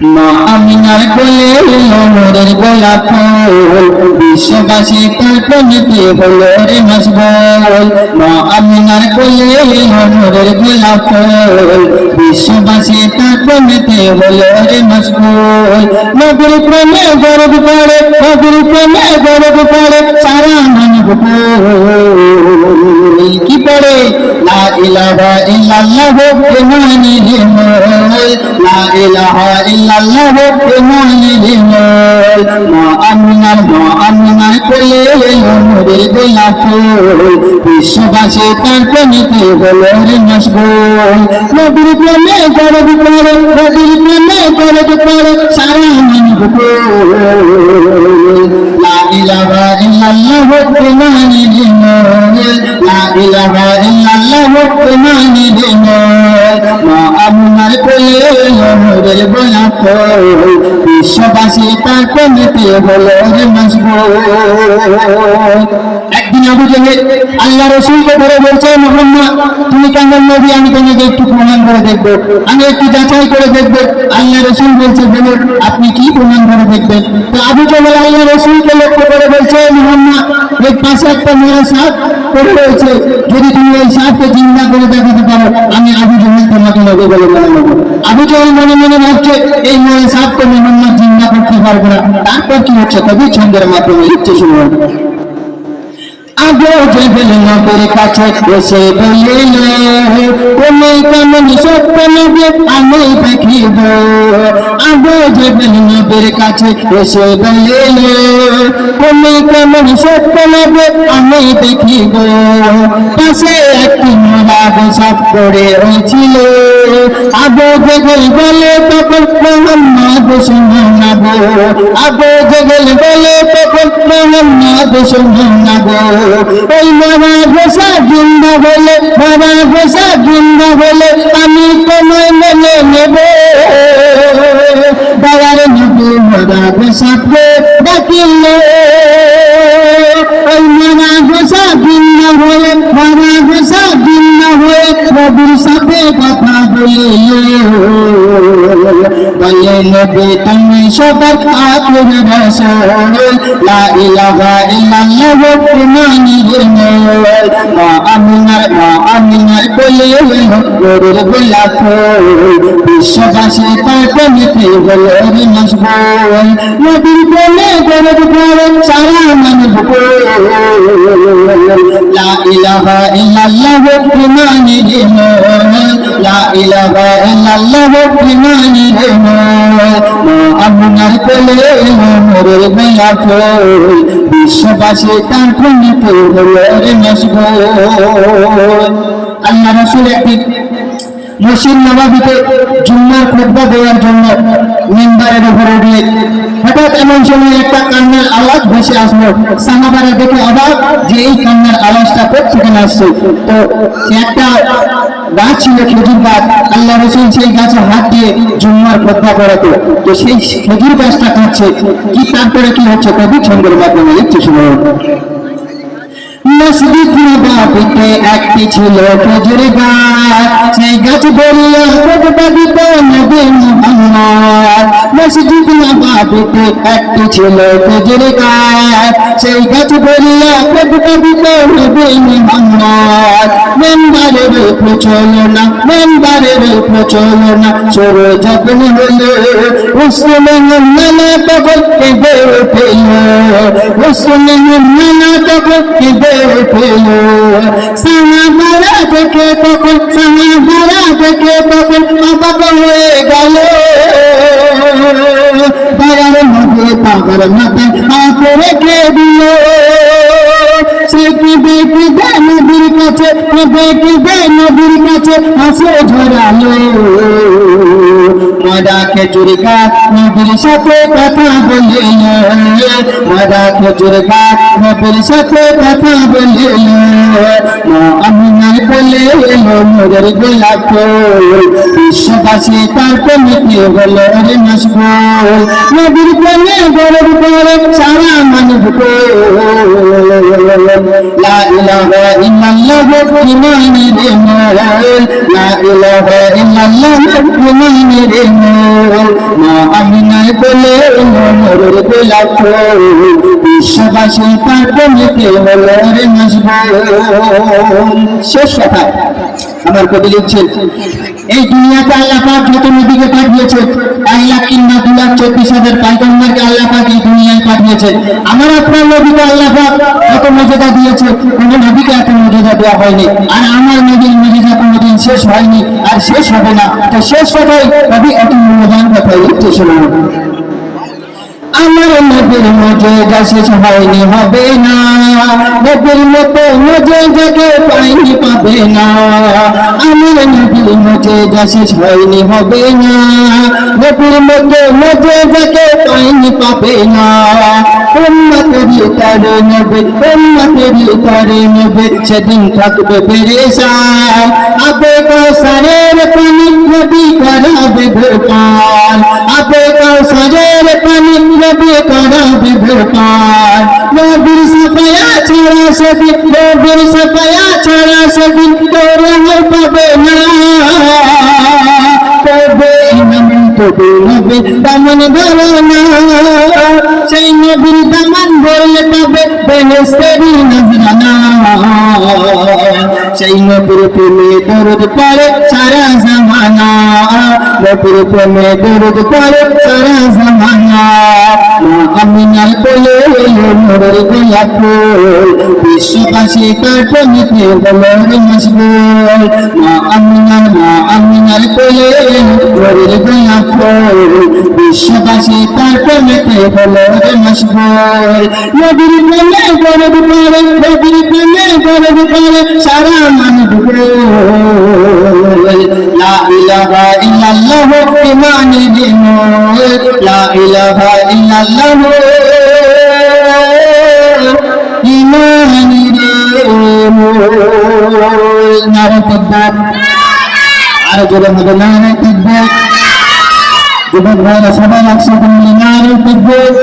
মা আমিনার কোলে এলো মোরের গোলাপ ফুল, বিশ্ববাসী তার প্রেমেতে হলো রে মশগুল। মা আমিনার কোলে এলো মোরের গোলাপ ফুল, বিশ্ববাসী তার প্রেমেতে হলো রে মশগুল। নবীর প্রেমে গর্ব করে, নবীর প্রেমে গর্ব করে সারা মানব কুল। কি পড়ে? লা ইলাহা ইল্লাল্লাহু ইমানিল মুল, লা ইলাহা ইল্লাল্লাহু ইমানিল মুল। মা আমিনার কোলে এলো মোরের গোলাপ ফুল, বিশ্ববাসী তার প্রেমেতে হলো রে মশগুল। নবীর প্রেমে গর্ব করে, নবীর প্রেমে গর্ব করে সারা মানব কুল। লা ইলাহা ইল্লাল্লাহু ইমানিল মুল, লা ইলাহা ইল্লাল্লাহু ইমানিল মুল। মা আমিনার কোলে এলো মোরের গোলাপ ফুল, বিশ্ববাসী তার প্রেমেতে হলো রে মশগুল। একদিন আবু জেহেল আল্লাহ রাসূলকে ধরে বলছে, মুহাম্মদ তুমি কেমন নবী, আমি তোমাকে একটু প্রমাণ করে দেখবো, আমি একটু যাচাই করে দেখবো। আল্লাহ রাসূল বলছে, বলুন আপনি কি প্রমাণ করে দেখবেন? তো আবু জেহেল আল্লাহ রাসূলকে লক্ষ্য করে বলছে, মুহাম্মদ এর পাশে একটা মরা সাপ পড়ে রয়েছে, যদি তুমি এই সাপকে জিন্দা করে দেখাতে পারো, আমি আবু জেহেল তোমাকে নবী বলে মেনে নেবো। আবু জেহেল মনে মনে ভাবছে এই মরা সাপকে মুহাম্মদ জিন্দা করতে পারবে না। তারপর কি হচ্ছে কবি ছন্দের মাধ্যমে লিখছে, শুনুন। আবু জেহেল নবীর কাছে এসে বলিল, তুমি কেমন সত্য নবী আমি দেখিব। আবু জেহেল নবীর কাছে এসে বলিল, তুমি কেমন সত্য নবী আমি দেখিব। পাশে একটি মরা সাপ পড়ে রয়েছিল, আবু জেহেল বলে তখন মুহাম্মদ শোনাবো। আবু জেহেল বলে তখন মুহাম্মদ শোনাবো। ওই মরা ঘোষা জিন্দা হলে, মরা ঘোষা জিন্দা হলে আমি তোমায় মেনে নেব। দয়ার নবী মরা ঘোষাকে ডাকিল, ওই মরা ঘোষা জিন্দা হয়ে, মরা ঘোষা জিন্দা হয়ে নবীর সাথে কথা বলিল। বলে নবী তুমি সবার আখির রাসূল, লা ইলাহা ইল্লাল্লাহু ইমানিল মুল। মা আমিনার কোলে এলো মোরের গোলাপ ফুল, বিশ্ববাসী তার প্রেমেতে হলো রে মশগুল। নবীর প্রেমে গর্ব করে সারা মানব কুল। লা ইলাহা ইল্লাল্লাহু ইমানিল মুল, লা ইলাহা ইল্লাল্লাহু ইমানিল মুল। মা আমিনার কোলে এলো মোরের গোলাপ ফুল, বিশ্ববাসী তার প্রেমেতে হলো রে মশগুল। আল্লাহ রাসূল একদিন মসজিদ নববীতে জুম্মার খুতবা দেওয়ার জন্য মিম্বারের উপরে উঠলেন। হঠাৎ এমন সময় একটা কান্নার আওয়াজ ভেসে আসলো। সাহাবারা দেখে অবাক যে এই কান্নার আওয়াজটা কোথেকে আসছে। তো একটা গাছ ছিল, খেজুর গাছ। আল্লাহ রাসূল সেই গাছে হাত দিয়ে জুম্মার খুতবা করাতো। তো সেই খেজুর গাছটা কাটছে। কি তারপরে কি হচ্ছে কবি ছন্দের মাধ্যমে লিখছে, শুনুন। মসজিদ নববীতে একটি ছিল খেজুর গাছ, সেই গাছ বলল খুতবা দিত নবী মুহাম্মদ। মসজিদ নববীতে একটি ছিল খেজুর গাছ, সেই গাছ বলল খুতবা দিত নবী মুহাম্মদ। মেম্বারের প্রচলনা, মেম্বারের প্রচলনা শুরু যখন হলো, মুসলিমের নানা তখন কেঁদে উঠল, মুসলিমের নানা তখন কেঁদে উঠল। সাহাবারা দেখে তখন, সাহাবারা দেখে তখন অবাক হয়ে গেল। দয়ার নবী তাদের মাথায় হাত রেখে দিল। সে কেঁদে কেঁদে নবীর কাছে, কেঁদে কেঁদে নবীর কাছে হাসি ঝরালো। মরা খেজুর গাছ নবীর সাথে কথা বলিল, মরা খেজুর গাছ নবীর সাথে কথা বলিল। মা আমিনার কোলে এলো মোরের গোলাপ ফুল, বিশ্ববাসী তার প্রেমেতে হলো রে মশগুল নবীর প্রেমে গরব করে সারা মানব লা ইলাহা ইল্লাল্লাহ ইমানের মোল লা ইলাহা ইল্লাল্লাহ ইমানের মোল মা আমিনার কোলে নূরের গোলাপ ফুল বিশ্ববাসী তার প্রেমেতে হলো রে মশগুল শেষ কথা আমার কবি লিখছেন এই দুনিয়াতে আল্লাহ পাক যত নবীকে পাঠিয়েছে 1,03,2,34,000 পয়গম্বরকে আল্লাহ পাক এই দুনিয়ায় পাঠিয়েছে আমার আপনার নবীকে আল্লাহ পাক কত মর্যাদা দিয়েছে কোন নবীকে এত মর্যাদা দেওয়া হয়নি আর আমার নবীর মর্যাদা কোনোদিন শেষ হয়নি আর শেষ হবে না তো শেষ কথাই কবি এত মূল্যবান কথা লিখতে শুনুন আমার নবীর মর্যাদা শেষ হয়নি হবে না নবীর মতো মর্যাদাকে পাইনি পাবে না আমার নবীর মর্যাদা শেষ হয়নি হবে না নবীর মতো মর্যাদাকে পাইনি পাবে না উম্মতেরই তারে নেবে সেদিন থাকবে পেরেশান আবে কাউসারের পানি নবী করাবে ভোপাল আবে কাউসারের পানি নবী করাবে ভোপাল নবীর সাফায়া ছাড়া সেদিন তোরে পাবে না তবে নবীর দামন ধরো না সেই নবীর দামন ধরলে তবে বেহেশতেরই নজরানা সেই নবীর প্রেমে দরুদ পড়ে সারা জামানা নবীর প্রেমে দরুদ পড়ে সারা জামানা মা আমিনার কোলে নূরের গোলাপ ফুল বিশ্ববাসী তার প্রেমেতে হলো রে মশগুল মা আমিনার কোলে নূরের গোলাপ ফুল বিশ্ববাসী তার প্রেমেতে হলো রে মশগুল নবীর প্রেমে দরুদ পড়ে সারা মানব লা ইলাহা ইল্লাল্লাহ ইমানের মোল লা ইলাহা ইল্লাল্লাহ ইমানের মোল নারে তাকবীর আর জোরে হবে নারে তাকবীর যুবক ভাইরা সবাই একসাথে মিলে নারে তাকবীর